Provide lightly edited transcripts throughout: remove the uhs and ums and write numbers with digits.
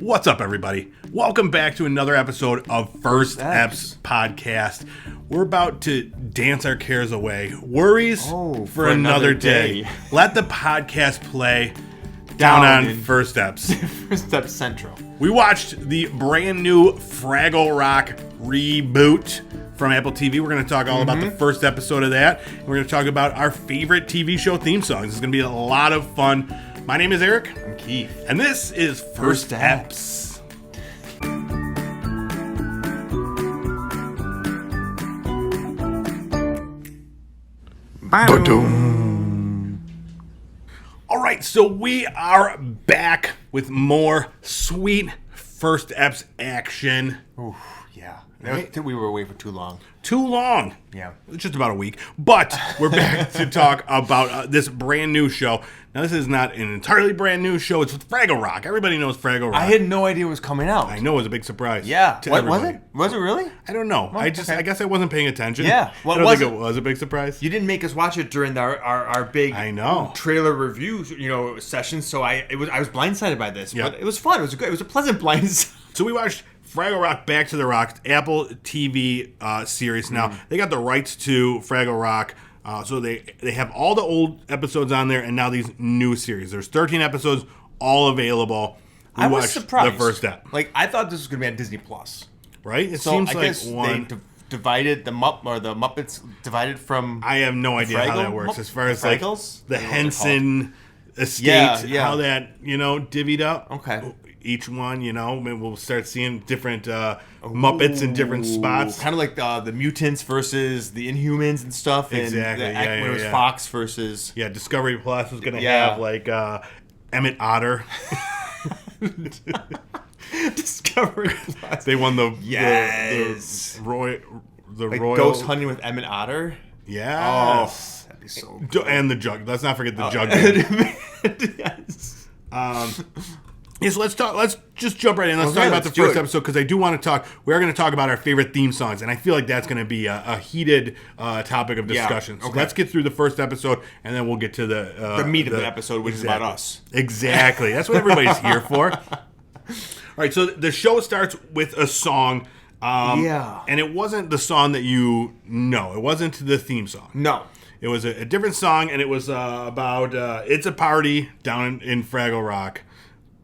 What's up, everybody? Welcome back to another episode of First Eps podcast. We're about to dance our cares away. Worries for another day. Let the podcast play down on First Eps. First Eps Central. We watched the brand new Fraggle Rock reboot from Apple TV. We're going to talk all about the first episode of that. We're going to talk about our favorite TV show theme songs. It's going to be a lot of fun. My name is Eric. I'm Keith. And this is First Eps. All right, so we are back with more sweet First Eps action. Ooh, yeah. Right? We were away for too long. Too long. Yeah. Just about a week. But we're back to talk about this brand new show. Now, this is not an entirely brand new show. It's with Fraggle Rock. Everybody knows Fraggle Rock. I had no idea it was coming out. I know, it was a big surprise. Yeah. What was it? Was it really? I don't know. I guess I wasn't paying attention. Yeah. I don't think it was a big surprise. You didn't make us watch it during our big trailer review session, so I was blindsided by this. Yep. But it was fun. It was good. It was a pleasant blindside. So we watched Fraggle Rock Back to the Rock, Apple TV series. Now, they got the rights to Fraggle Rock. So they have all the old episodes on there and now these new series. There's 13 episodes, all available. I was surprised. The first step. I thought this was going to be on Disney Plus. Right? It seems like one. They divided the Muppets divided from. I have no idea how that works as far as Fraggles? The Henson estate, how that, divvied up. Okay. Each one, maybe we'll start seeing different Muppets in different spots. Kind of like the mutants versus the Inhumans and stuff. Exactly. And when it was Fox versus. Yeah, Discovery Plus was going to have Emmett Otter. Discovery Plus. They won the Royal Ghost Hunting with Emmett Otter. Yeah. Oh, that'd be so cool. And the Jug. Let's not forget the Jug. Yes. Yes, let's just jump right in. Let's talk about the first episode because I do want to talk. We are going to talk about our favorite theme songs, and I feel like that's going to be a heated topic of discussion. So let's get through the first episode, and then we'll get to the meat of the episode, which is about us. Exactly. That's what everybody's here for. All right, so the show starts with a song. And it wasn't the song that you know. It wasn't the theme song. No. It was a different song, and it was about It's a Party down in Fraggle Rock.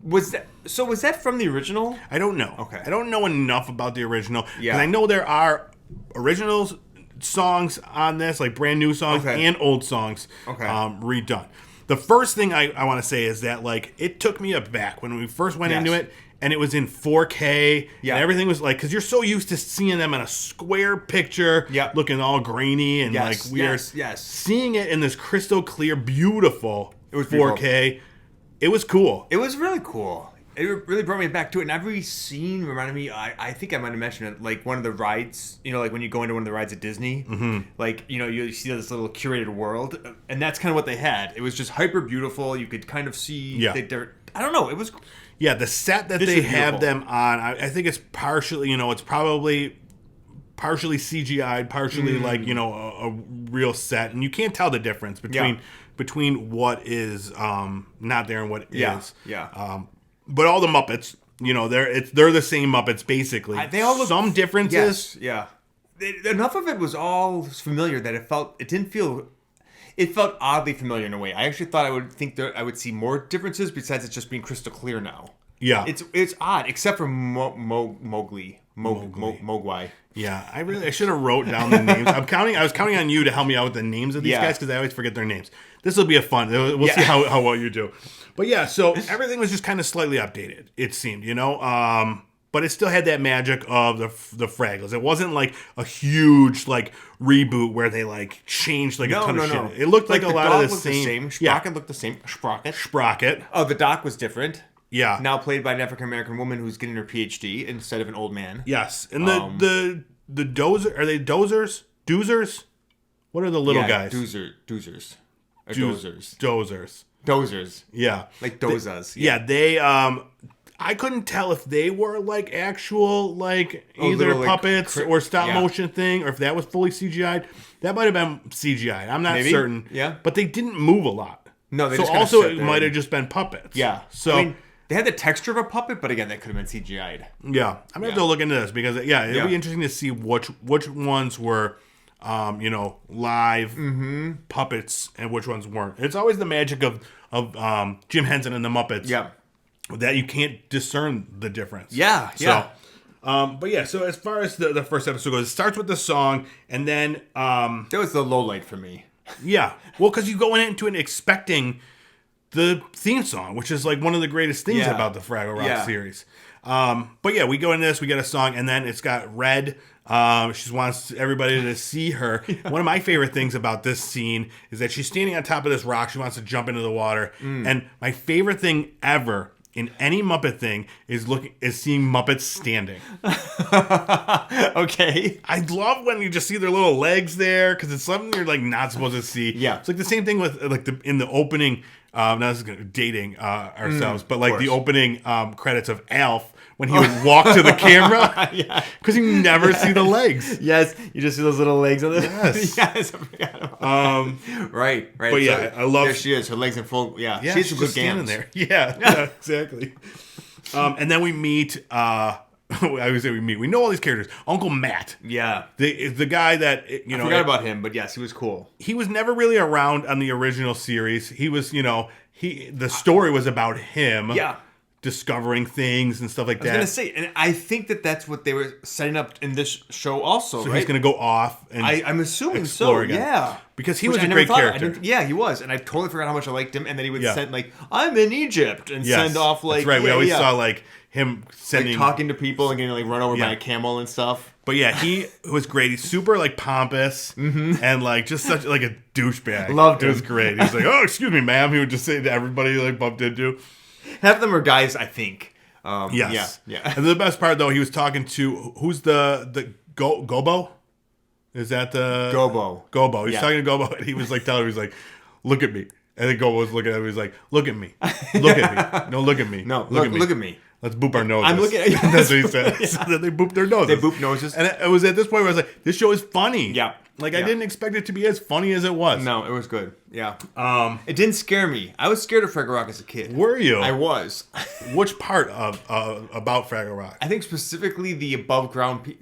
Was that from the original? I don't know. Okay. I don't know enough about the original. Yeah. Because I know there are original songs on this, like brand new songs and old songs redone. The first thing I want to say is that it took me aback when we first went into it, and it was in 4K, and everything was because you're so used to seeing them in a square picture, looking all grainy and weird. Seeing it in this crystal clear, beautiful 4K. It was cool. It was really cool. It really brought me back to it. And every scene reminded me, I think I might have mentioned it, like one of the rides, when you go into one of the rides at Disney, you see this little curated world. And that's kind of what they had. It was just hyper beautiful. You could kind of see I don't know. It was. Yeah, the set that they have them on, I think it's partially, it's probably partially CGI'd, partially a real set. And you can't tell the difference between what is not there and what is. Yeah. But all the Muppets, they're the same Muppets basically. They all look some differences. Yes, yeah. Enough of it was all familiar that it felt oddly familiar in a way. I actually thought I would see more differences besides it just being crystal clear now. Yeah. It's odd except for Mowgli. Mogwai. Yeah, I should have wrote down the names. I was counting on you to help me out with the names of these guys because I always forget their names. This will be a fun. We'll see how well you do. But yeah, so everything was just kind of slightly updated. It seemed, but it still had that magic of the Fraggles. It wasn't like a huge reboot where they changed a ton of shit. It looked like a lot of the same. Sprocket looked the same. Sprocket. Oh, the doc was different. Yeah. Now played by an African-American woman who's getting her PhD instead of an old man. Yes. And the dozer, are they dozers? Doozers? What are the little guys? Doozers. Or Dozers. Dozers. Yeah. Like dozas. They I couldn't tell if they were actual either puppets or stop motion thing or if that was fully CGI'd. That might have been CGI'd. I'm not certain. Yeah. But they didn't move a lot. No, they so just also it might have just been puppets. Yeah. So They had the texture of a puppet, but again, that could have been CGI'd. Yeah, I'm gonna have to look into this because it'll be interesting to see which ones were, live puppets and which ones weren't. It's always the magic of Jim Henson and the Muppets. Yeah, that you can't discern the difference. Yeah, yeah. So as far as the first episode goes, it starts with the song, and then that was the low light for me. Yeah, well, because you go into it expecting the theme song, which is like one of the greatest things about the Fraggle Rock series. We go into this, we get a song, and then it's got Red. She wants everybody to see her. One of my favorite things about this scene is that she's standing on top of this rock. She wants to jump into the water. And my favorite thing ever in any Muppet thing is seeing Muppets standing. Okay. I love when you just see their little legs there because it's something you're like not supposed to see. Yeah. It's like the same thing with like in the opening. Now this is dating ourselves, but like the opening credits of Alf when he would walk to the camera, because you never see the legs. Yes, you just see those little legs on the. Yes, yes, I forgot about right. But yeah, I love. There she is, her legs in full. Yeah, she's some good standing there. Yeah, exactly. And then we meet. I would say we know all these characters. Uncle Matt. Yeah. The guy that, I forgot about him, but yes, he was cool. He was never really around on the original series. He was, the story was about him. Yeah. Discovering things and stuff like that. I was going to say, and I think that's what they were setting up in this show also, so right? he's going to go off and I'm assuming so, again. Yeah. Because he was a great character. Yeah, he was. And I totally forgot how much I liked him. And then he would send, like, I'm in Egypt. And send off, like... That's right. We always saw, like, him sending... Like, talking to people and getting, like, run over by a camel and stuff. But yeah, he was great. He's super, like, pompous and, like, just such, like, a douchebag. Loved him. It was great. He was like, oh, excuse me, ma'am. He would just say to everybody he, like, bumped into. Half of them are guys, I think. Yes. Yeah. And the best part, though, he was talking to... Who's the Gobo? Is that the... Gobo. He was talking to Gobo, and he was, like, telling him, he was like, look at me. And then Gobo was looking at him. He was like, look at me. Look at me. No, look at me. No, look at me. Let's boop our noses. I'm looking at you. That's what he said. So then they booped their noses. They booped noses. And it was at this point where I was like, this show is funny. Yeah. Like, I didn't expect it to be as funny as it was. No, it was good. Yeah. It didn't scare me. I was scared of Fraggle Rock as a kid. Were you? I was. Which part of about Fraggle Rock? I think specifically the above ground,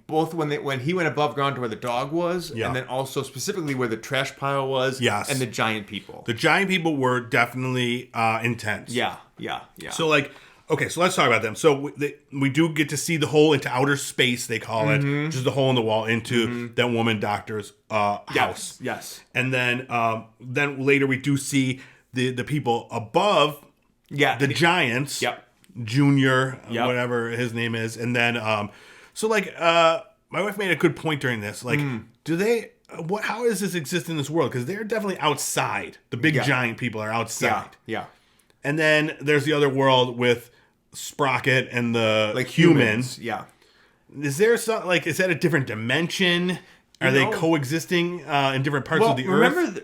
both when he went above ground to where the dog was, and then also specifically where the trash pile was, and the giant people. The giant people were definitely intense. Yeah. So, like... Okay, so let's talk about them. So we do get to see the hole into outer space, they call it, which is the hole in the wall into that woman doctor's house. Yes. And then later we do see the people above the giants. Yep. Junior, whatever his name is. And then, my wife made a good point during this. Like, do they... how does this exist in this world? Because they're definitely outside. The big giant people are outside. Yeah. And then there's the other world with Sprocket and the like humans. Yeah. Is there some is that a different dimension? Are they coexisting in different parts of the Earth?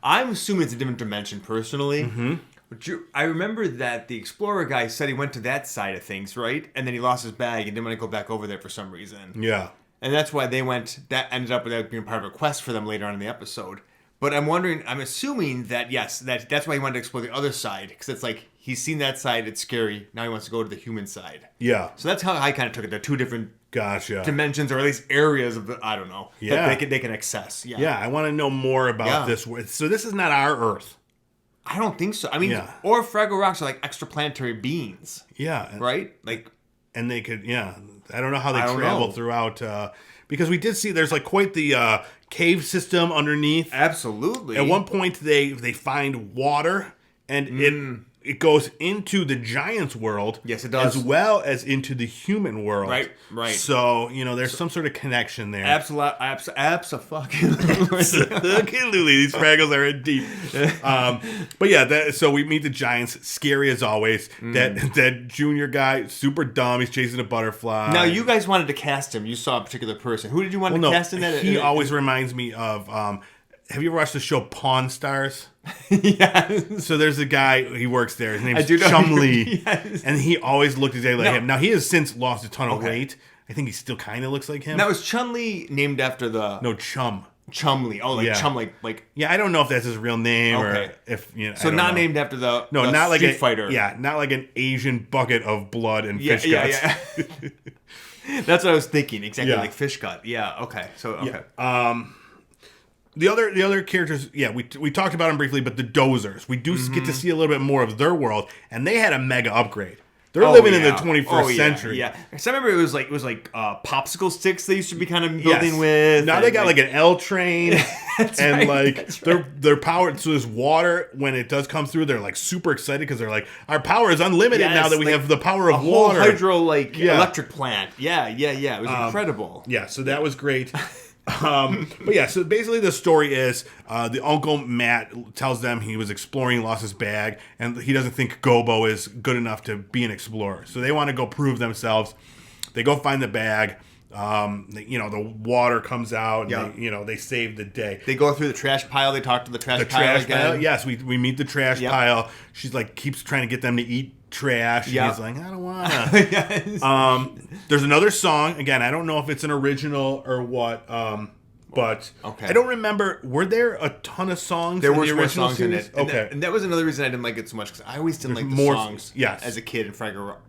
I'm assuming it's a different dimension personally. But I remember that the Explorer guy said he went to that side of things, right? And then he lost his bag and didn't want to go back over there for some reason. Yeah. And that's why they went. That ended up with that being part of a quest for them later on in the episode. But I'm assuming that, yes, that's why he wanted to explore the other side. Because it's like, he's seen that side, it's scary. Now he wants to go to the human side. Yeah. So that's how I kind of took it. They're two different dimensions, or at least areas of I don't know, that they can access. Yeah. Yeah, I want to know more about this. So this is not our Earth. I don't think so. I mean, or Fraggle Rocks are like extraplanetary beings. Yeah. Right? Like, and they could, I don't know how they travel throughout, because we did see there's like quite the cave system underneath. Absolutely. At one point they find water, and it goes into the giants world. Yes, it does. As well as into the human world. Right. So, there's some sort of connection there. Absolutely. These Fraggles are in deep. But yeah, so we meet the giants, scary as always. That junior guy, super dumb. He's chasing a butterfly. Now, you guys wanted to cast him. You saw a particular person. Who did you want to cast in that? He always reminds me of... have you ever watched the show Pawn Stars? Yes. So there's a guy, he works there. His name's Chum Lee. Yes. And he always looked exactly like him. Now, he has since lost a ton of weight. I think he still kind of looks like him. Now, is Chun-Li named after the... No, Chum. Chumley. Oh, like Chumley. Like yeah, I don't know if that's his real name or if So not named after the not like Street Fighter. Yeah, not like an Asian bucket of blood and fish guts. Yeah. That's what I was thinking. Exactly, like fish gut. Yeah. Okay. So okay. Yeah. The other characters, we talked about them briefly, but the Dozers, we do get to see a little bit more of their world, and they had a mega upgrade. They're living in the 21st century. Yeah, because I remember it was like popsicle sticks they used to be kind of building with. Now they got like an L train, and they're powered. So this water, when it does come through, they're like super excited because they're like, our power is unlimited now that we have the power of water. A whole hydro electric plant. Yeah. It was incredible. Yeah, so that was great. But yeah, so basically the story is the uncle Matt tells them he was exploring, lost his bag, and he doesn't think Gobo is good enough to be an explorer. So they want to go prove themselves. They go find the bag. The water comes out. And they save the day. They go through the trash pile. They talk to the trash pile again. Yes, we meet the trash pile. She's like keeps trying to get them to eat trash. Yep. He's like, I don't want to. Yes. There's another song. Again, I don't know if it's an original or what. But I don't remember. Were there a ton of songs? There were the original songs series? in it. And that was another reason I didn't like it so much because I always didn't like the songs as a kid in Fraggle Rock.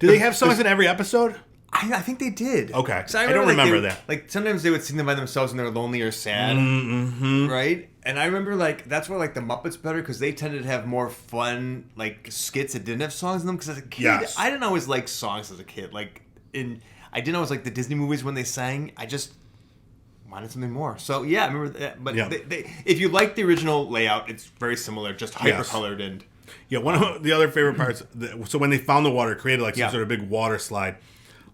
Do they have songs in every episode? I think they did. Okay. I don't remember that. Like, sometimes they would sing them by themselves when they were lonely or sad. Mm-hmm. Right? And I remember, that's where, the Muppets better, because they tended to have more fun, skits that didn't have songs in them. Because as a kid, I didn't always like songs as a kid. I didn't always like the Disney movies when they sang. I just wanted something more. So, yeah, I remember that. But if you like the original layout, it's very similar, just hyper-colored and... Yeah, one of the other favorite parts, so when they found the water, created, some sort of big water slide.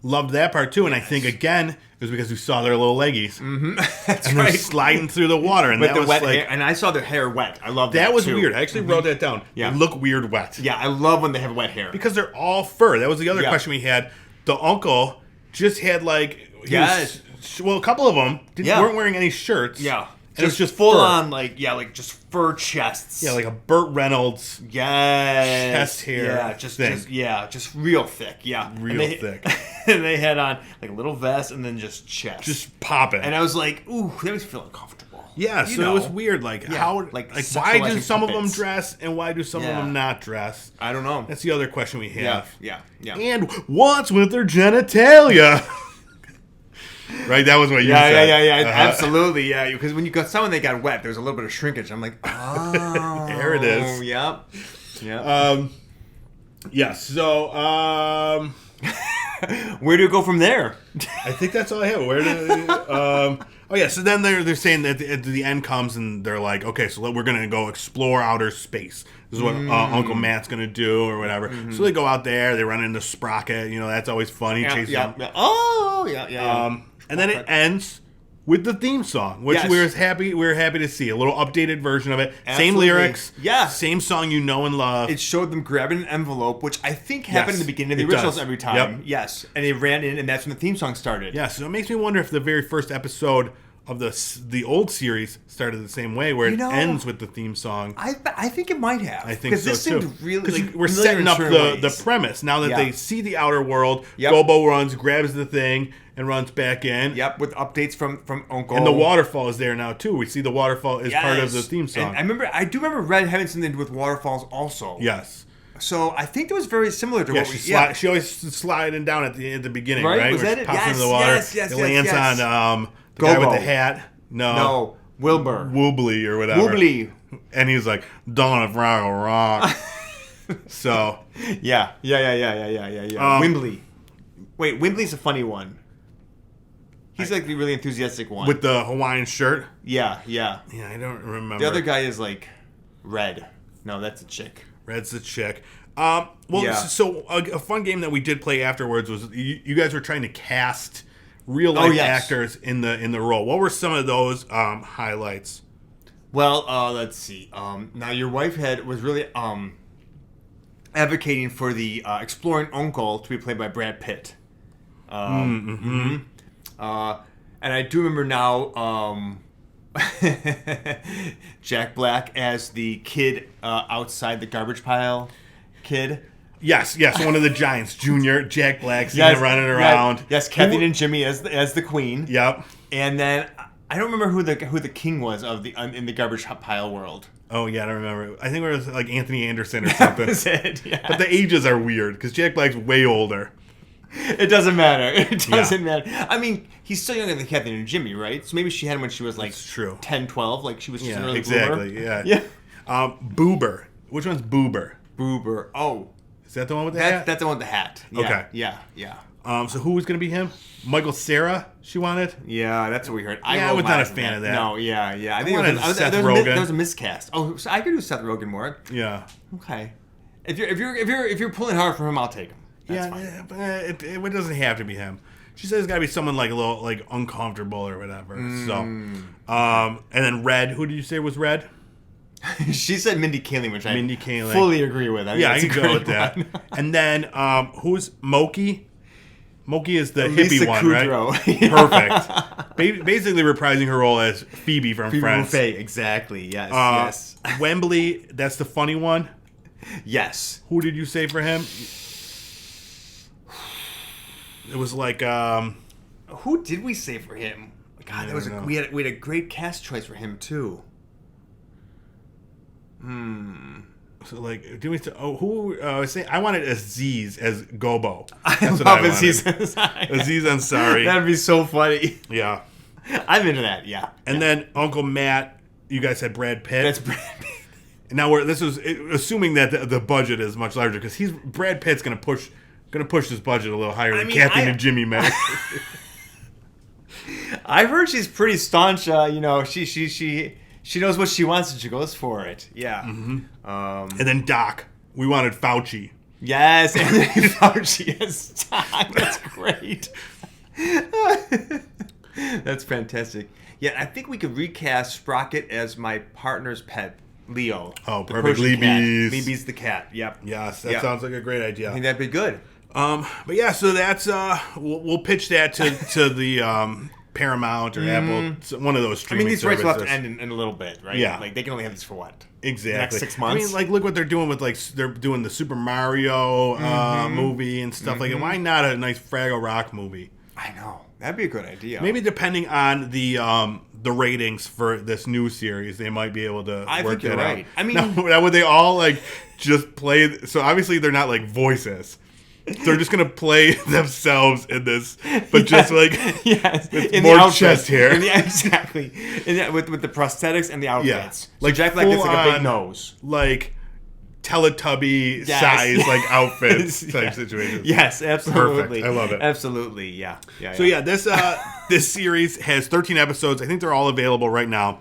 Loved that part too, and I think again it was because we saw their little leggies. Mm-hmm. That's and right. They're sliding through the water, and with that the was wet like, hair, and I saw their hair wet. I love that. That was too. weird. I actually wrote that down. Yeah, they look weird wet. Yeah, I love when they have wet hair because they're all fur. That was the other question we had. The uncle just had a couple of them weren't wearing any shirts. Yeah. And it was just full fur. on, just fur chests. Yeah, like a Burt Reynolds chest hair. Yeah, just real thick. Yeah, real thick. And they had on a little vest and then just chest, just popping. And I was like, ooh, that makes me feel uncomfortable. Yeah, so it was weird. How, why do some of them dress and why do some of them not dress? I don't know. That's the other question we have. Yeah. And what's with their genitalia? Right, that was what you said. Yeah, absolutely, yeah. Because when you got someone that got wet, there was a little bit of shrinkage. I'm like, oh, there it is. Yep. Yeah. So, where do you go from there? I think that's all I have. So then they're saying that the end comes and they're like, okay, so we're gonna go explore outer space. This is what Uncle Matt's gonna do or whatever. Mm-hmm. So they go out there, they run into Sprocket. That's always funny. Yeah. Oh, yeah. And then it ends with the theme song, which we were happy to see. A little updated version of it. Absolutely. Same lyrics. Yeah. Same song you know and love. It showed them grabbing an envelope, which I think happened in the beginning of the originals every time. Yep. Yes. And they ran in, and that's when the theme song started. Yeah, so it makes me wonder if the very first episode of the old series started the same way, where it ends with the theme song. I think it might have. I think so this too. Seemed really we're setting up the premise now that they see the outer world. Gobo runs, grabs the thing, and runs back in. Yep, with updates from Uncle. And the waterfall is there now too. We see the waterfall is part of the theme song. And I do remember Red having something to do with waterfalls also. Yes. So I think it was very similar to what we... She always sliding down at the beginning, right? Was that it? Pops into the water. Yes. It lands on the guy with the hat. No, Wilbur. Woobly or whatever. Woobly. And he's like, Dawn of Fraggle Rock. So. Yeah. Wimbley. Wait, Wimbley's a funny one. He's like the really enthusiastic one. With the Hawaiian shirt? Yeah. Yeah, I don't remember. The other guy is Red. No, that's a chick. Red's the chick. So a fun game that we did play afterwards was you guys were trying to cast real life actors in the role. What were some of those highlights? Well, let's see. Now your wife was really advocating for the exploring uncle to be played by Brad Pitt. And I do remember now Jack Black as the kid outside the garbage pile kid. Yes, one of the Giants, Junior, Jack Black, running around. Yes, Kevin and Jimmy as the queen. Yep. And then I don't remember who the king was of the in the garbage pile world. Oh yeah, I don't remember. I think it was like Anthony Anderson or something. That was it, yeah. But the ages are weird because Jack Black's way older. It doesn't matter. It doesn't matter. I mean, he's still younger than Kathy and Jimmy, right? So maybe she had him when she was like 10, 12. Like she was just an early exactly. bloomer. Yeah. Boober. Which one's Boober? Boober. Oh. Is that the one with the hat? That's the one with the hat. Yeah. Okay. Yeah. So who was going to be him? Michael Cera, she wanted? Yeah, that's what we heard. I was not a fan of that. No, yeah. I think Seth Rogen. There was a miscast. Oh, so I could do Seth Rogen more. Yeah. Okay. If you're pulling hard for him, I'll take him. That's fine. But it doesn't have to be him. She says it's got to be someone like a little like uncomfortable or whatever. So, and then Red. Who did you say was Red? She said Mindy Kaling, which Mindy I Kaling. fully agree with. I can go with that. And then who's Moki? Moki is the hippie one, Kudrow. Right? Perfect. Basically reprising her role as Phoebe from Friends. Buffet, exactly. Yes. Wembley, that's the funny one. Yes. Who did you say for him? It was like who did we say for him? God, we had a great cast choice for him too. So like, did we? Who? I wanted Aziz as Gobo. I love Aziz Ansari. Aziz Ansari. That'd be so funny. Yeah, I'm into that. Yeah. And then Uncle Matt. You guys said Brad Pitt. That's Brad Pitt. And now this is assuming that the budget is much larger because Brad Pitt's gonna push his budget a little higher than Kathy and Jimmy met. I've heard she's pretty staunch. She knows what she wants and she goes for it. Yeah. Mm-hmm. And then Doc. We wanted Fauci. Yes, Anthony Fauci as Doc. That's great. That's fantastic. Yeah, I think we could recast Sprocket as my partner's pet, Leo. Oh, perfect. Libby's the cat. Yep. Yes, that sounds like a great idea. I think that'd be good. But yeah, so that's we'll pitch that to the Paramount or Apple, one of those streaming these services. rights will have to end in a little bit, right? Yeah. Like, they can only have this for what? Exactly. The next 6 months? Look what they're doing with, they're doing the Super Mario movie and stuff like that. Why not a nice Fraggle Rock movie? I know. That'd be a good idea. Maybe depending on the ratings for this new series, they might be able to work that out. I mean... Now, would they all, just play... So, obviously, they're not, voices. They're just gonna play themselves in this, but just with in more chest hair. Exactly. With the prosthetics and the outfits. Yeah. So Jack Black gets a big nose. Teletubby size outfits type situation. Yes, absolutely. Perfect. I love it. Absolutely, yeah. So this series has 13 episodes. I think they're all available right now.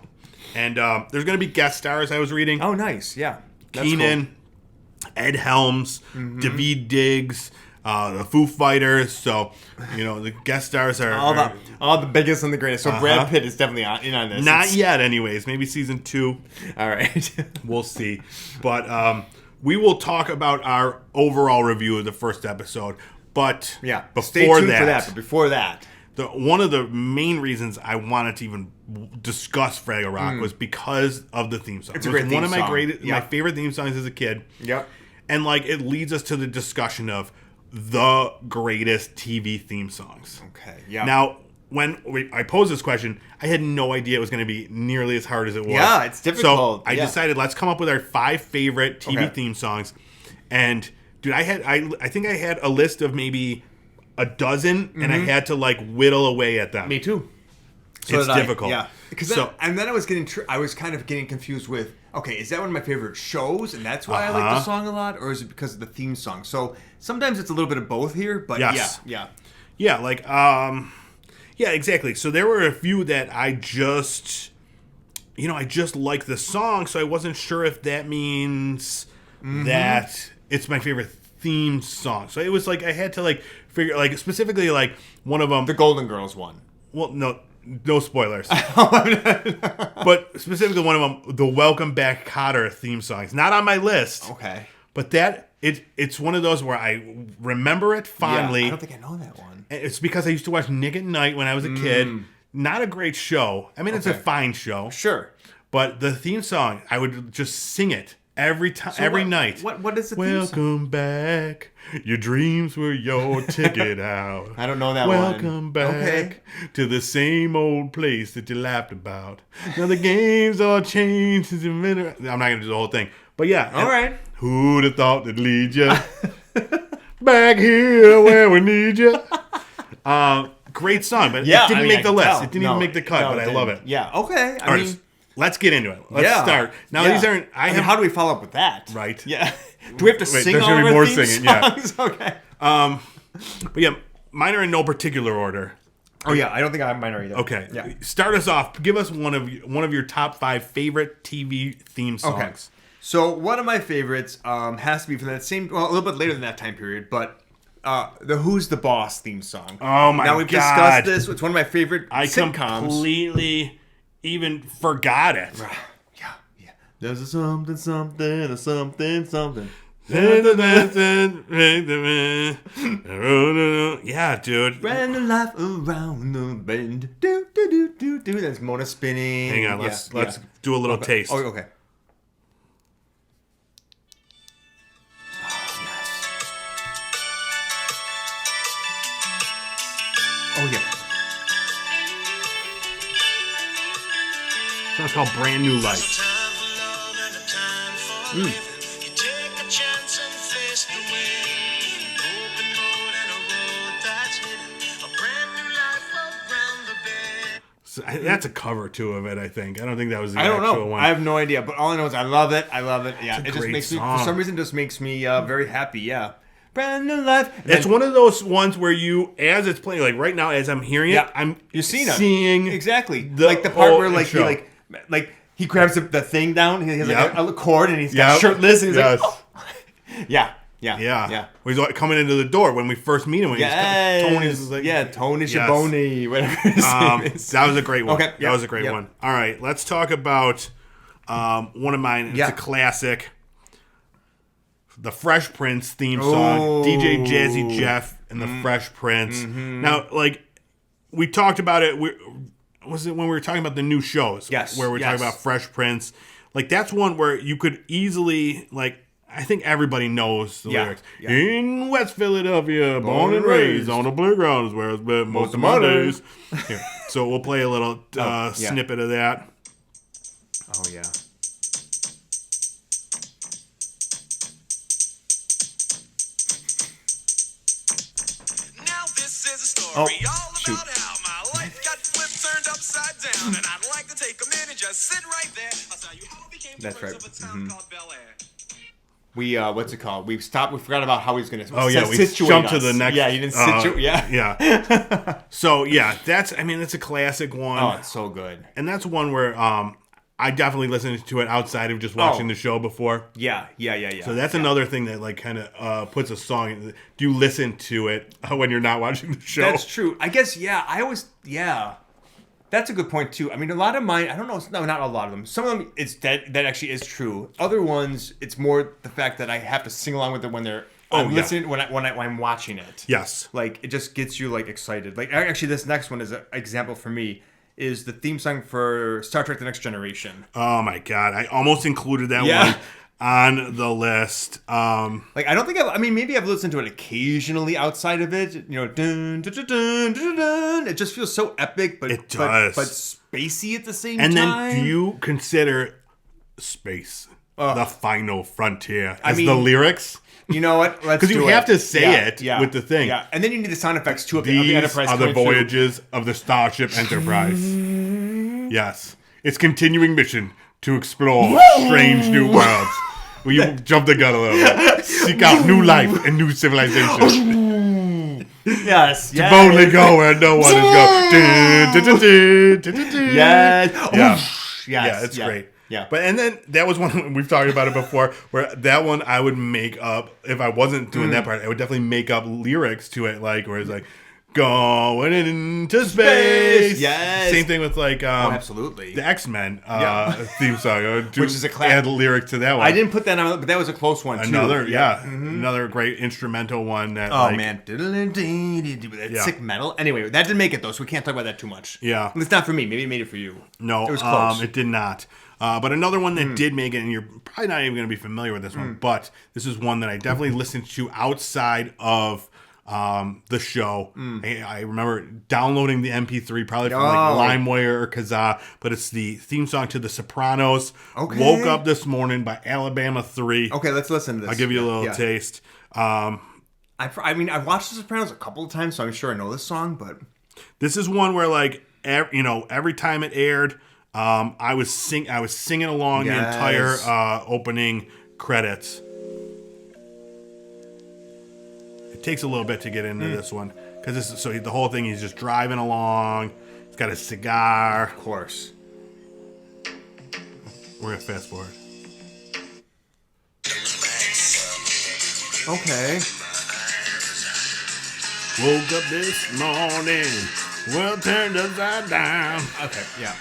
And there's gonna be guest stars I was reading. Oh, nice. Yeah. Keenan. Cool. Ed Helms, Daveed Diggs, the Foo Fighters. So, the guest stars are all the biggest and the greatest. So Brad Pitt is definitely in on this. Not yet, anyways. Maybe season 2. All right, we'll see. But we will talk about our overall review of the first episode. But stay tuned for that. But before that, one of the main reasons I wanted to even discuss Fraggle Rock was because of the theme song. It's a great theme song. One of my favorite theme songs as a kid. Yep. And it leads us to the discussion of the greatest TV theme songs. Okay. Yeah. Now, when I posed this question, I had no idea it was going to be nearly as hard as it was. Yeah, it's difficult. So I decided let's come up with our 5 favorite TV theme songs. And dude, I think I had a list of maybe a dozen, and I had to whittle away at them. Me too. It's difficult. Yeah. And then I was kind of getting confused with, okay, is that one of my favorite shows, and that's why I like the song a lot, or is it because of the theme song? So sometimes it's a little bit of both here, but yeah, exactly. So there were a few that I just like the song, so I wasn't sure if that means that it's my favorite theme song. So it was I had to figure specifically one of them, the Golden Girls one. Well, no spoilers. But specifically one of them, the Welcome Back Kotter theme songs. Not on my list. Okay. But it's one of those where I remember it fondly. Yeah, I don't think I know that one. It's because I used to watch Nick at Night when I was a kid. Not a great show. I mean, it's a fine show. Sure. But the theme song, I would just sing it every time, every night. What is the theme song? Welcome back. Your dreams were your ticket out. I don't know that Welcome back to the same old place that you laughed about. Now the game's all changed since I'm not going to do the whole thing. But yeah. All right. Who'd have thought to lead you back here where we need you? Great song, but it didn't make the list. It didn't even make the cut, but I love it. Yeah, okay. I mean, let's get into it. Let's start. Now, these aren't... how do we follow up with that? Right. Yeah. Do we have to sing all there's our more theme singing, songs? Okay. But yeah, mine are in no particular order. Oh, yeah. I don't think I have mine either. Okay. Yeah. Start us off. Give us one of your top 5 favorite TV theme songs. Okay. So, one of my favorites has to be from that same... Well, a little bit later than that time period, but... the Who's the Boss theme song. Oh my god! Now we've discussed this. It's one of my favorite sitcoms. I completely even forgot it. Yeah. There's a something. Yeah, dude. Random life around the bend. Do. That's Mona spinning. Hang on, let's do a little taste. Oh, okay. Oh, yeah. So it's called Brand New Life. So that's a cover too of it, I think. I don't think that was the actual one. I have no idea, but all I know is I love it. Yeah, it's a it just great makes song. me, for some reason, just makes me very happy. Yeah. Brand new life. It's one of those ones where you, as it's playing, like right now, as I'm hearing it, you're seeing exactly like the part where he grabs the thing down. He has like a cord and he's got shirtless. And he's like, oh. Yeah. When he's coming into the door when we first meet him. When Tony's like, Tony Schiavone, whatever his name is. That was a great one. Okay, that was a great one. All right, let's talk about one of mine. It's a classic. The Fresh Prince theme song, DJ Jazzy Jeff and the Fresh Prince. Mm-hmm. Now, like, we talked about it. Was it when we were talking about the new shows? Yes. Where we're talking about Fresh Prince. Like, that's one where you could easily, like, I think everybody knows the lyrics. Yeah. In West Philadelphia, born and raised on the playground is where I spent most of my days. Here, so we'll play a little snippet of that. Oh, yeah. All about how my life got flipped, turned upside down, and I'd like to take a minute, just sit right there. I'll tell you how I became the prince of a town called Bel Air. We what's it called? We forgot about how he's gonna. We jumped to the next. Yeah, you didn't situate. Yeah. So that's a classic one. Oh, it's so good. And that's one where I definitely listened to it outside of just watching the show before. Yeah. So that's another thing that like kind of puts a song in. Do you listen to it when you're not watching the show? That's true. I guess, That's a good point, too. I mean, a lot of mine, I don't know, no, not a lot of them. Some of them, that actually is true. Other ones, it's more the fact that I have to sing along with it when they're listening, when I'm watching it. Yes. Like, it just gets you, like, excited. Like, actually, this next one is an example for me. Is the theme song for Star Trek The Next Generation. Oh, my God. I almost included that one on the list. Like, I don't think maybe I've listened to it occasionally outside of it. You know, dun, dun, dun, dun, dun, dun. It just feels so epic, but it does. But spacey at the same time. And then do you consider space the final frontier as the lyrics? You know what? Let's do it. Because you have to say it with the thing. Yeah, and then you need the sound effects too of the Enterprise. These are the voyages of the Starship Enterprise. Yes. Its continuing mission to explore strange new worlds. Will you jump the gun a little bit? Seek out new life and new civilization. Yes. To boldly go where no one is going. Yes. Yeah, it's great. Yeah. But and then that was one we've talked about it before, where that one I would make up if I wasn't doing that part. I would definitely make up lyrics to it, like where it's like going into space. Yes. Same thing with like absolutely the X-Men theme song, which is a classic. Add lyric to that one. I didn't put that on, but that was a close one too. Another great instrumental one. That man, that sick metal. Anyway, that didn't make it though, so we can't talk about that too much. Yeah, it's not for me. Maybe it made it for you. No, it was close. It did not. But another one that did make it, and you're probably not even going to be familiar with this one, but this is one that I definitely listened to outside of the show. I remember downloading the MP3 probably from like LimeWire or Kazaa, but it's the theme song to The Sopranos. Okay. Woke Up This Morning by Alabama 3. Okay, let's listen to this. I'll give you a little taste. I mean, I've watched The Sopranos a couple of times, so I'm sure I know this song, but this is one where like every time it aired, I was singing along the entire opening credits. It takes a little bit to get into this one because the whole thing he's just driving along. He's got a cigar. of course. We're gonna fast forward. Okay. Woke up this morning, world turned upside down. Okay. Yeah.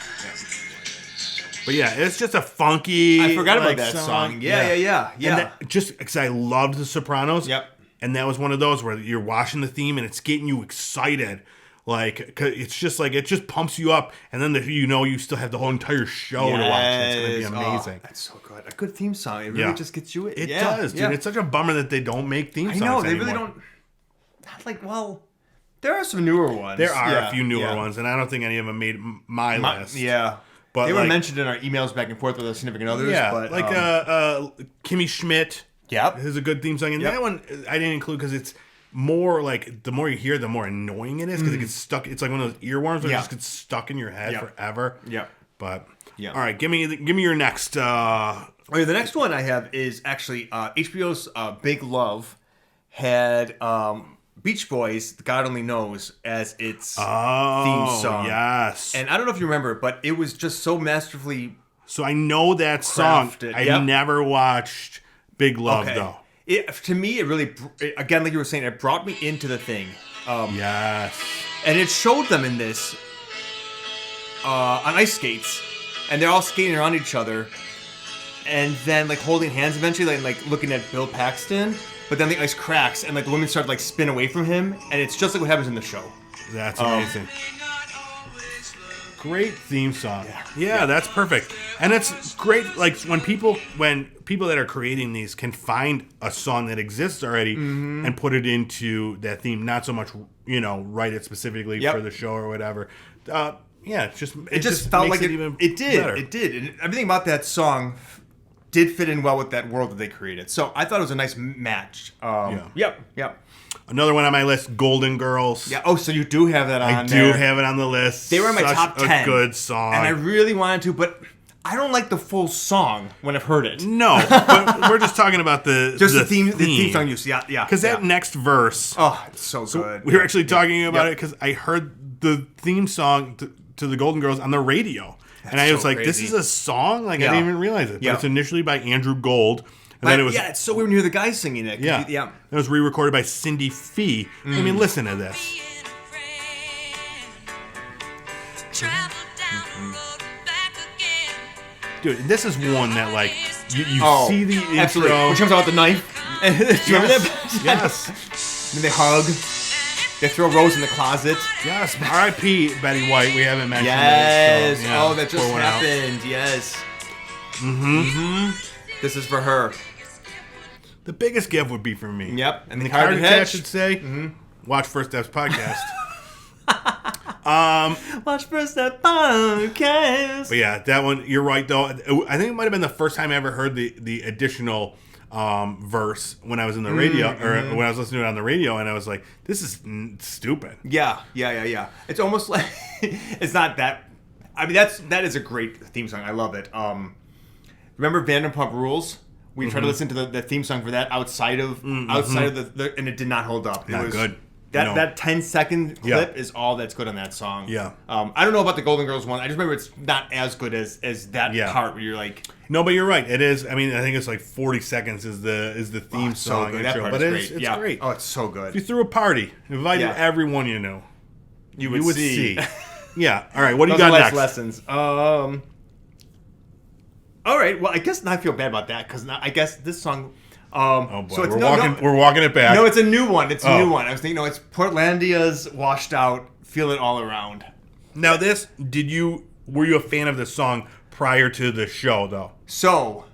But yeah, it's just a funky. I forgot about like, that song. Yeah. And that, just because I loved The Sopranos. Yep. And that was one of those where you're watching the theme and it's getting you excited. Like, 'cause it's just like, it just pumps you up. And then you still have the whole entire show to watch. It's going to be amazing. That's so good. A good theme song. It really just gets you. It does, dude. It's such a bummer that they don't make theme songs I know. They anymore. really don't. Not like, well, there are some newer ones. There are a few newer ones, and I don't think any of them made my list. Yeah. But they were mentioned in our emails back and forth with our significant others. Yeah, but, like Kimmy Schmidt. Yep. Has a good theme song. And that one I didn't include because it's more like the more you hear, the more annoying it is because it gets stuck. It's like one of those earworms where it just gets stuck in your head forever. Yeah. But all right, give me your next. Okay, the next one I have is actually HBO's Big Love had Beach Boys, God Only Knows, as its theme song. Yes. And I don't know if you remember, but it was just so masterfully. So I know that song. I never watched Big Love though. To me, it really, again, like you were saying, it brought me into the thing. Yes. And it showed them in this on ice skates, and they're all skating around each other, and then like holding hands eventually, like looking at Bill Paxton. But then the ice cracks, and like the women start to like spin away from him, and it's just like what happens in the show. That's amazing. Great theme song. Yeah, that's perfect. And it's great like when people that are creating these can find a song that exists already and put it into that theme, not so much, write it specifically for the show or whatever. It just felt like it did. Better. It did. And everything about that song did fit in well with that world that they created. So I thought it was a nice match. Yep. Another one on my list, Golden Girls. Yeah. Oh, so you do have that on there. I do have it on the list. They were in my top 10. A good song. And I really wanted to, but I don't like the full song when I've heard it. No, but we're just talking about the theme song use. Yeah. Because that next verse. Oh, it's so good. We were actually talking about it because I heard the theme song to the Golden Girls on the radio. And I was like, crazy. This is a song? Like, I didn't even realize it. But it's initially by Andrew Gold. And then it was, it's so weird when you hear the guys singing it. Yeah. It was re-recorded by Cindy Fee. I mean, listen to this. Dude, this is one that, like, you see the intro. Absolutely. Which comes out with the knife. Remember that? Yes. And then they hug. They throw Rose in the closet. Yes. R.I.P. Betty White. We haven't mentioned this. So, yeah, that just happened. Yes. This is for her. The biggest gift would be for me. Yep. And the card attached should say, watch First Eps podcast. Watch First Eps podcast. But yeah, that one, you're right, though. I think it might have been the first time I ever heard the additional verse when I was in the radio, or when I was listening to it on the radio, and I was like, this is stupid. Yeah. It's almost like, it's not that, I mean, that is a great theme song. I love it. Remember Vanderpump Rules? We tried to listen to the theme song for that outside of the and it did not hold up. Not good. That 10-second clip is all that's good on that song. Yeah. I don't know about the Golden Girls one. I just remember it's not as good as that part where you're like. No, but you're right. It is. I mean, I think it's like 40 seconds is the theme song. So that part but is it's great. Oh, it's so good. If you threw a party, invited everyone you knew, you would see. Yeah. All right. What do you got next? Lessons. All right. Well, I guess I feel bad about that because I guess this song. Oh boy, so we're walking it back. No, it's a new one. A new one. I was thinking, it's Portlandia's "Washed Out, Feel It All Around." Now, were you a fan of this song prior to the show, though? So,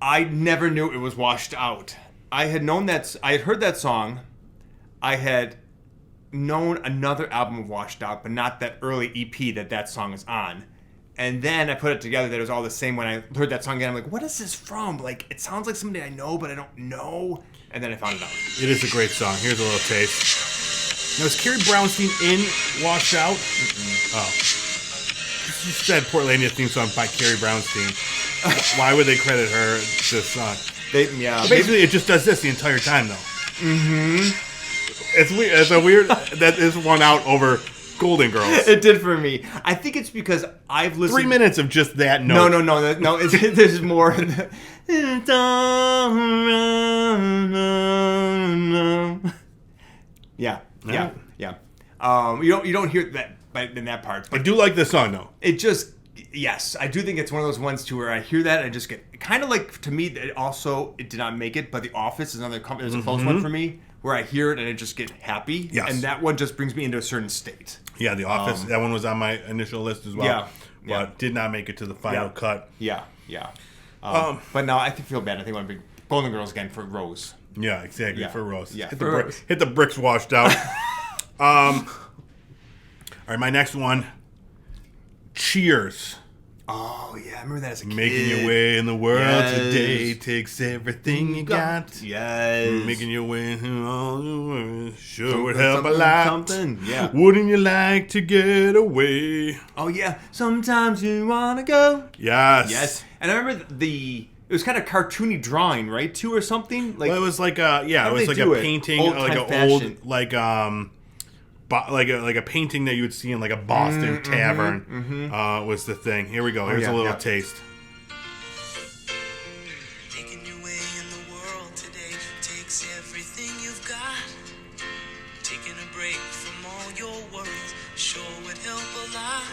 I never knew it was Washed Out. I had heard that song. I had known another album of Washed Out, but not that early EP that song is on. And then I put it together that it was all the same. When I heard that song again, I'm like, what is this from? Like, it sounds like somebody I know, but I don't know. And then I found it out. It is a great song. Here's a little taste. Now, is Carrie Brownstein in Washed Out? Oh. You said Portlandia theme song by Carrie Brownstein. Why would they credit her this song? Basically, it just does this the entire time, though. Mm-hmm. It's weird. It's a weird that this won out over Golden Girls. It did for me. I think it's because I've listened... 3 minutes of just that note. No. There's more. Yeah. You don't hear that in that part. I do like this song, though. It just... Yes, I do think it's one of those ones too where I hear that and I just get... Kind of like, to me, it did not make it, but The Office is another is a close one for me, where I hear it and I just get happy. Yes. And that one just brings me into a certain state. Yeah, The Office. That one was on my initial list as well. Yeah. But did not make it to the final cut. Yeah. But now I feel bad. I think I'm going to be Golden Girls again for Rose. Yeah, exactly. For Rose. Yeah, hit the bricks Washed Out. All right, my next one. Cheers. Oh, yeah. I remember that as a kid. Making your way in the world today takes everything you got. Yes. Making your way through all the world sure would help a lot. Something. Yeah. Wouldn't you like to get away? Oh, yeah. Sometimes you want to go. Yes. And I remember it was kind of cartoony drawing, right, too, or something? Like, well, it was like a painting, like a painting that you would see in like a Boston tavern. Was the thing. Here we go. Here's a little taste. Taking your way in the world today takes everything you've got. Taking a break from all your worries sure would help a lot.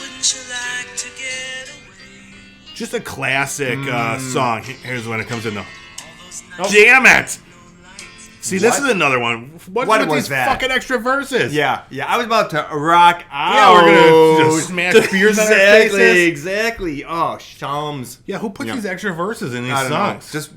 Wouldn't you like to get away? Just a classic song. Here's when it comes in though. Damn it! See, this is another one. What's with these fucking extra verses? Yeah. I was about to rock out. Yeah, we're gonna just smash beers on our faces. Exactly. Oh, shums. Yeah, who puts these extra verses in these songs? Just for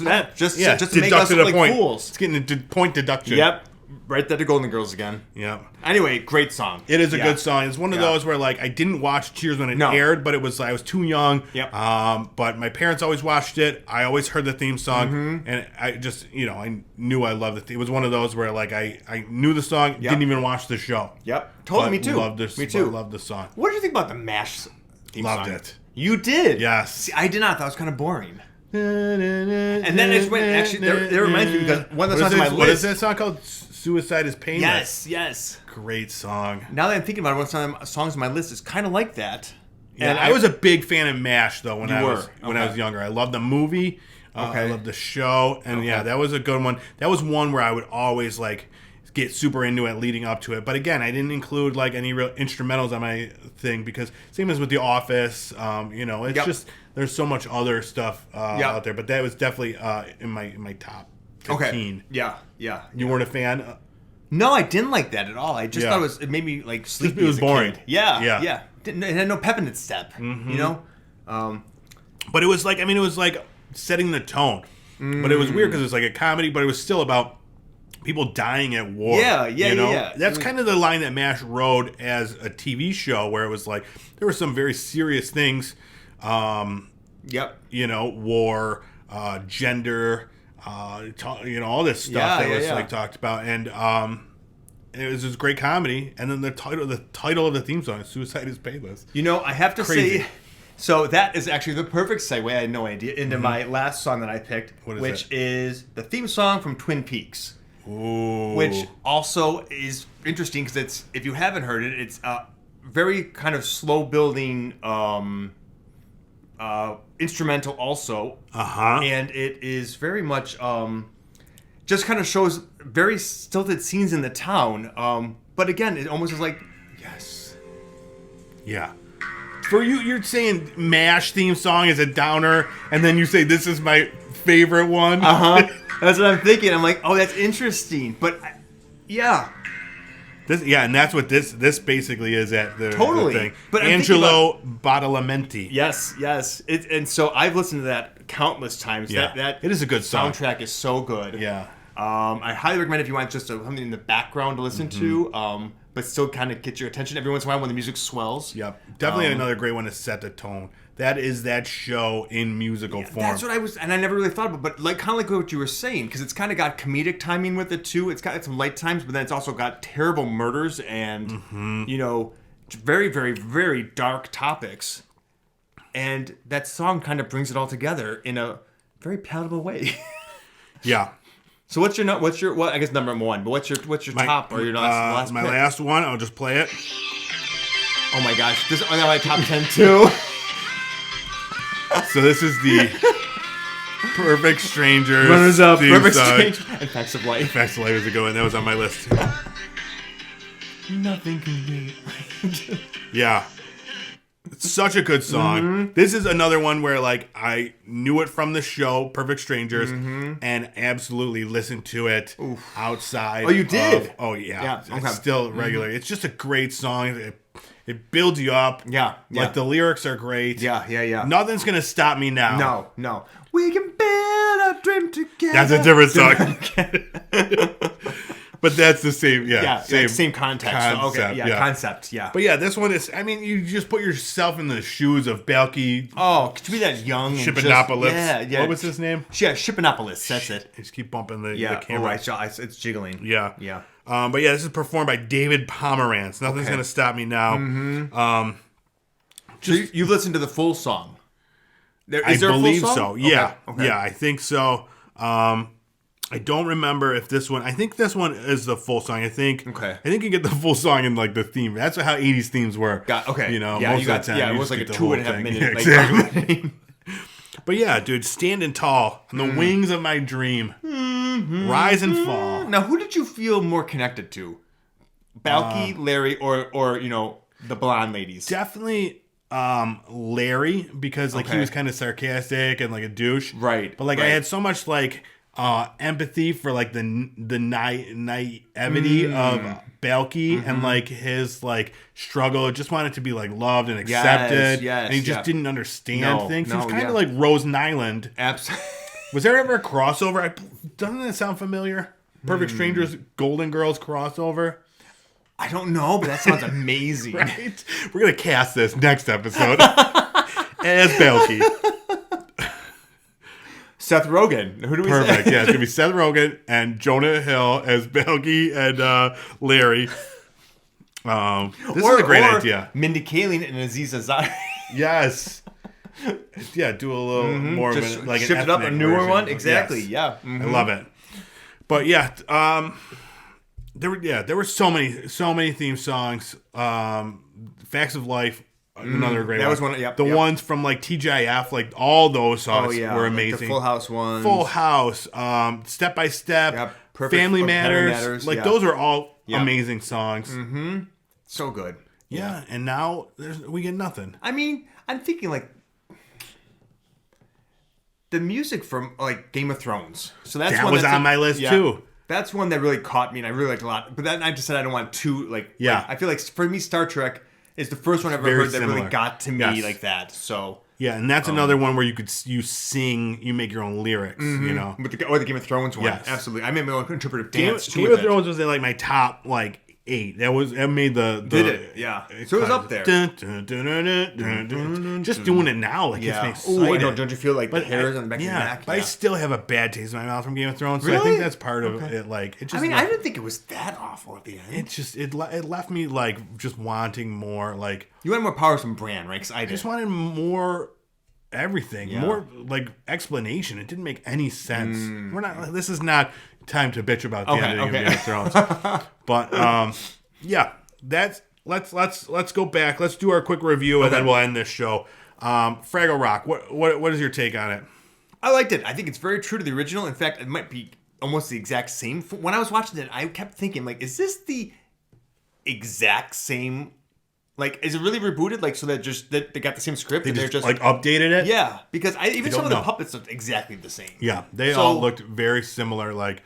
that. Just to make deduct us to look the like point. fools. It's getting a point deduction. Yep. Right there to Golden Girls again. Yep. Anyway, great song. It is a good song. It's one of those where like I didn't watch Cheers when it aired, but I was too young. Yep. But my parents always watched it. I always heard the theme song, and I just I knew I loved it. It was one of those where like I knew the song, didn't even watch the show. Yep. Totally. Me too. Me too. Loved the song. What did you think about the MASH theme song? Loved it. You did. Yes. See, I did not. That was kind of boring. And then it went. Actually, that reminds me because one of the songs on my list. What is that song called? Suicide is Painless. Yes. Great song. Now that I'm thinking about it, one of the songs on my list is kind of like that. Yeah, and I was a big fan of MASH though when I was younger. I loved the movie. I loved the show, and that was a good one. That was one where I would always like get super into it leading up to it. But again, I didn't include like any real instrumentals on my thing because same as with The Office, it's just there's so much other stuff out there. But that was definitely in my top 15. Okay. Yeah. You weren't a fan? No, I didn't like that at all. I just thought it made me like sleepy. It was boring. Yeah. It had no pep in its step. But it was like it was like setting the tone. But it was weird because it was like a comedy, but it was still about people dying at war. Yeah. That's kind of the line that MASH rode as a TV show, where it was like there were some very serious things. War, gender. All this stuff that was like talked about, and it was this great comedy. And then the title of the theme song is "Suicide is Painless." I have to say, so that is actually the perfect segue. I had no idea into my last song that I picked, which is the theme song from Twin Peaks. Ooh. Which also is interesting because it's, if you haven't heard it, it's very kind of slow building. Instrumental also, and it is very much just kind of shows very stilted scenes in the town. But again, it almost is like For you're saying MASH theme song is a downer, and then you say this is my favorite one. That's what I'm thinking. I'm like, oh, that's interesting, but And that's what this basically is at the thing. But Angelo Badalamenti. Yes. And so I've listened to that countless times. Yeah, it is a good song. Soundtrack is so good. Yeah. I highly recommend if you want just something in the background to listen to, but still kind of get your attention every once in a while when the music swells. Yep. Definitely another great one to set the tone. That is that show in musical form. That's what and I never really thought about it, but kind of like what you were saying, because it's kind of got comedic timing with it too. It's got some light times, but then it's also got terrible murders and, very, very, very dark topics. And that song kind of brings it all together in a very palatable way. Yeah. So what's your I guess number one, but what's your top or your last my pick? last one, I'll just play it. Oh my gosh, I got my top 10 too. So this is the Perfect Strangers. Runners up, Perfect Strangers, and Facts of Life. Facts of Life is a good one. That was on my list. Nothing can be. Yeah. It's such a good song. Mm-hmm. This is another one where like I knew it from the show Perfect Strangers and absolutely listened to it outside. Oh, you did? Yeah. It's still regular. It's just a great song. It builds you up. Yeah. Like the lyrics are great. Yeah. Nothing's gonna stop me now. No. We can build a dream together. That's a different song. But that's the same, same context. Concept, concept, yeah. But yeah, this one is, I mean, you just put yourself in the shoes of Balky. Oh, could you be that young? Shippanopolis. What was his name? Yeah, Shippanopolis, that's it. Just keep bumping the camera. Oh, it's jiggling. Yeah. But yeah, this is performed by David Pomerantz. Nothing's going to stop me now. Mm-hmm. So you've listened to the full song? I believe so. Yeah. Okay. Yeah, I think so. I don't remember if this one. I think this one is the full song. I think you get the full song in like the theme. That's how 80s themes work. Most of the time. It was like a 2.5 minute. Yeah, exactly. But yeah, dude, standing tall on the wings of my dream, rise and fall. Now, who did you feel more connected to, Balky, Larry, or the blonde ladies? Definitely Larry, because like he was kind of sarcastic and like a douche, right? But like I had so much like empathy for like the naivety of Balky and like his like struggle. Just wanted to be like loved and accepted. Yes, and he just didn't understand things. He was kind of like Rose Nyland. Absolutely. Was there ever a crossover? Doesn't that sound familiar? Perfect Strangers, Golden Girls crossover. I don't know, but that sounds amazing. Right? We're gonna cast this next episode as Balky. Seth Rogen. Who do we say? Perfect. Yeah, it's gonna be Seth Rogen and Jonah Hill as Balky and Larry. This is a great idea. Mindy Kaling and Aziz Ansari. Yes. Yeah, do a little more of just like shift an it up, a newer version. one. Exactly. Yes. Yeah. I love it. But yeah, there were so many theme songs. Facts of Life. Another great one. That was one. Yep, the ones from like TGIF, like all those songs were amazing. Like the Full House ones. Full House, Step by Step, Family Matters. Like those are all amazing songs. Mm-hmm. So good. Yeah, and now we get nothing. I mean, I'm thinking like the music from like Game of Thrones. So that was on my list too. That's one that really caught me, and I really liked a lot. But then I just said I don't want to like. I feel like for me, Star Trek is the first one I've ever heard that really got to me like that. So yeah, and that's another one where you sing, you make your own lyrics, With the Game of Thrones one, absolutely. I made my own interpretive dance. Game of Thrones was in like my top like 8. That made the did it? Yeah, so it was up there. Just doing it now like gets me excited. Don't you feel like the hairs on the back of your neck? But I still have a bad taste in my mouth from Game of Thrones. Really? So I think that's part of it. Like it just. I mean, I didn't think it was that awful at the end. It just it left me like just wanting more. Like you wanted more power from Bran, right? Because I just wanted more. Everything more like explanation. It didn't make any sense. We're not. This is not time to bitch about the ending of Game of Thrones. But that's let's go back. Let's do our quick review and then we'll end this show. Fraggle Rock. What is your take on it? I liked it. I think it's very true to the original. In fact, it might be almost the exact same. When I was watching it, I kept thinking like, is this the exact same Like, is it really rebooted? Like, so that they got the same script and they're just like updated it? Yeah, because even some of the know. puppets looked exactly the same. Yeah, they all looked very similar. Like,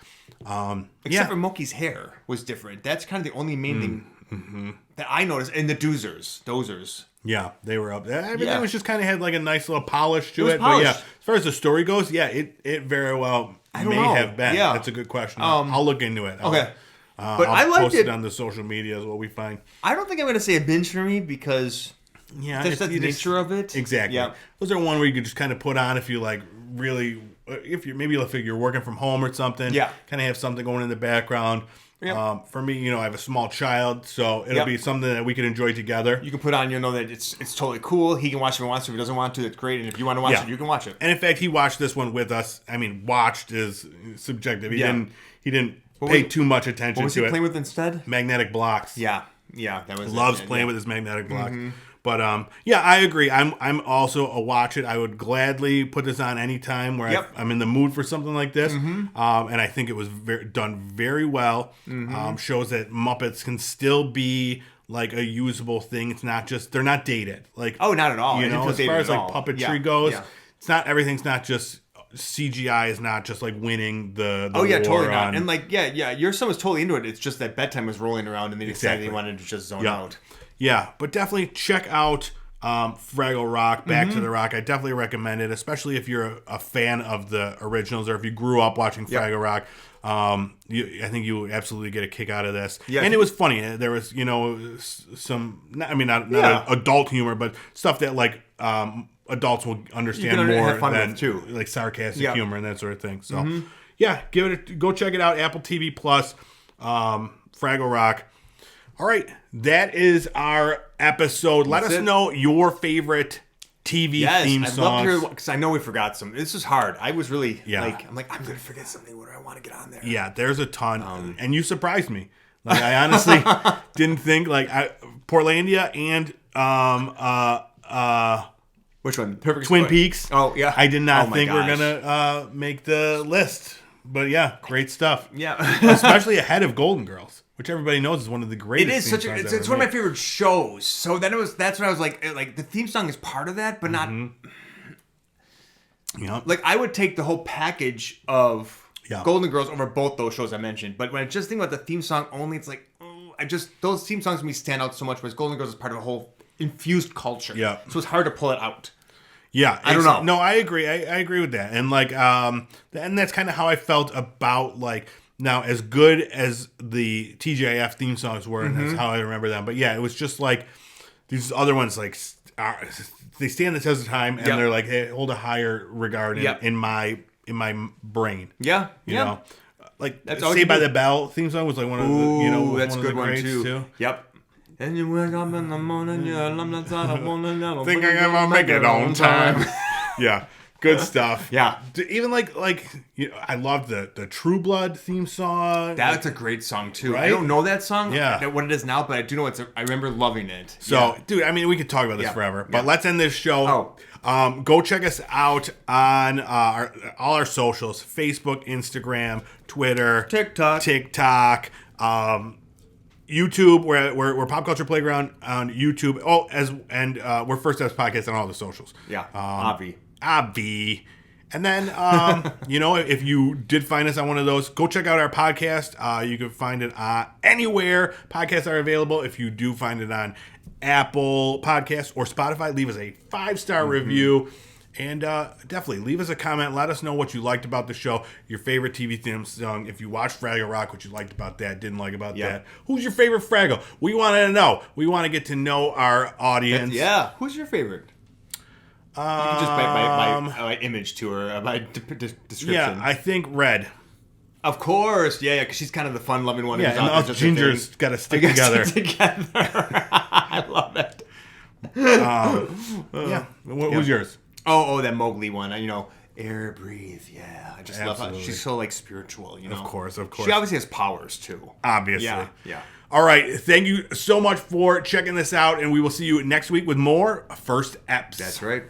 except for Moki's hair was different. That's kind of the only main thing that I noticed. And the dozers. Yeah, they were up there. Everything was just kind of had like a nice little polish to it. But yeah, as far as the story goes, yeah, it very well may have been. Yeah. That's a good question. I'll look into it. Okay. But I liked post it on the social media is what we find. I don't think I'm going to say a binge for me because that's the nature of it. Exactly. Yeah. Those are one where you can just kind of put on if you like really, if you're working from home or something. Yeah. Kind of have something going in the background. Yep. For me, I have a small child, so it'll be something that we can enjoy together. You can put on, that it's totally cool. He can watch it if he wants to. If he doesn't want to, that's great. And if you want to watch it, you can watch it. And in fact, he watched this one with us. I mean, watched is subjective. He didn't pay too much attention to it. What was he playing with instead? Magnetic blocks. Yeah, that was. Loves playing with his magnetic blocks. Mm-hmm. But I agree. I'm also a watch it. I would gladly put this on any time where I'm in the mood for something like this. Mm-hmm. And I think it was done very well. Mm-hmm. Shows that Muppets can still be like a usable thing. It's not just they're not dated. Like not at all. As far as like puppetry goes, it's not everything's not just. CGI is not just like winning the war totally not. And like your son was totally into it. It's just that bedtime was rolling around and they decided they wanted to just zone out. Yeah, but definitely check out Fraggle Rock, Back to the Rock. I definitely recommend it, especially if you're a fan of the originals or if you grew up watching Fraggle Rock. I think you would absolutely get a kick out of this. Yeah. And it was funny. There was, some, not adult humor, but stuff that like adults will understand more than too. Like sarcastic humor and that sort of thing. So, go check it out. Apple TV Plus, Fraggle Rock. All right, that is our episode. Let us know your favorite TV theme songs. I'd love to hear, because I know we forgot some. This is hard. I was really I'm going to forget something. What do I want to get on there? Yeah, there's a ton. And you surprised me. Like, I honestly didn't think, Portlandia and, which one? Perfect Twin Peaks. Oh, yeah. I did not think we're going to make the list. But yeah, great stuff. Yeah. Especially ahead of Golden Girls, which everybody knows is one of the greatest. It is it's one of my favorite shows. So then that's when I was like the theme song is part of that, but not. Yeah. Like I would take the whole package of Golden Girls over both those shows I mentioned. But when I just think about the theme song only, it's like those theme songs to me stand out so much. Whereas Golden Girls is part of a whole infused culture. Yeah. So it's hard to pull it out. Yeah, I don't know. No, I agree. I agree with that, and and that's kind of how I felt about now as good as the TGIF theme songs were, and that's how I remember them. But yeah, it was just like these other ones, they stand the test of time, and they're like they hold a higher regard in my brain. Yeah, you know, like Saved by the Bell theme song was like one of the that's one a good of the one greats too. Yep. And you wake up in the morning, think I'm gonna make it on time. Yeah, good stuff. Yeah, even I loved the True Blood theme song. That's a great song too. Right? I don't know that song. Yeah, I know what it is now, but I do know I remember loving it. So, dude, I mean, we could talk about this forever, but let's end this show. Go check us out on all our socials: Facebook, Instagram, Twitter, TikTok. YouTube, we're Pop Culture Playground on YouTube. We're First Eps Podcast on all the socials. Yeah, Obvi. And then, if you did find us on one of those, go check out our podcast. You can find it anywhere podcasts are available. If you do find it on Apple Podcasts or Spotify, leave us a 5-star review. And definitely leave us a comment. Let us know what you liked about the show, your favorite TV theme song. If you watched Fraggle Rock, what you liked about that, didn't like about that. Who's your favorite Fraggle? We want to know. We want to get to know our audience. Who's your favorite? You can just my image to her, my description. Yeah, I think Red. Of course. Yeah, because she's kind of the fun-loving one. Yeah, and us Gingers got to stick together. I love it. Who's yours? Oh, that Mowgli one. Air, breathe. Yeah, I just love her. She's so spiritual. Of course. She obviously has powers too. Obviously. Yeah. All right. Thank you so much for checking this out, and we will see you next week with more First Eps. That's right.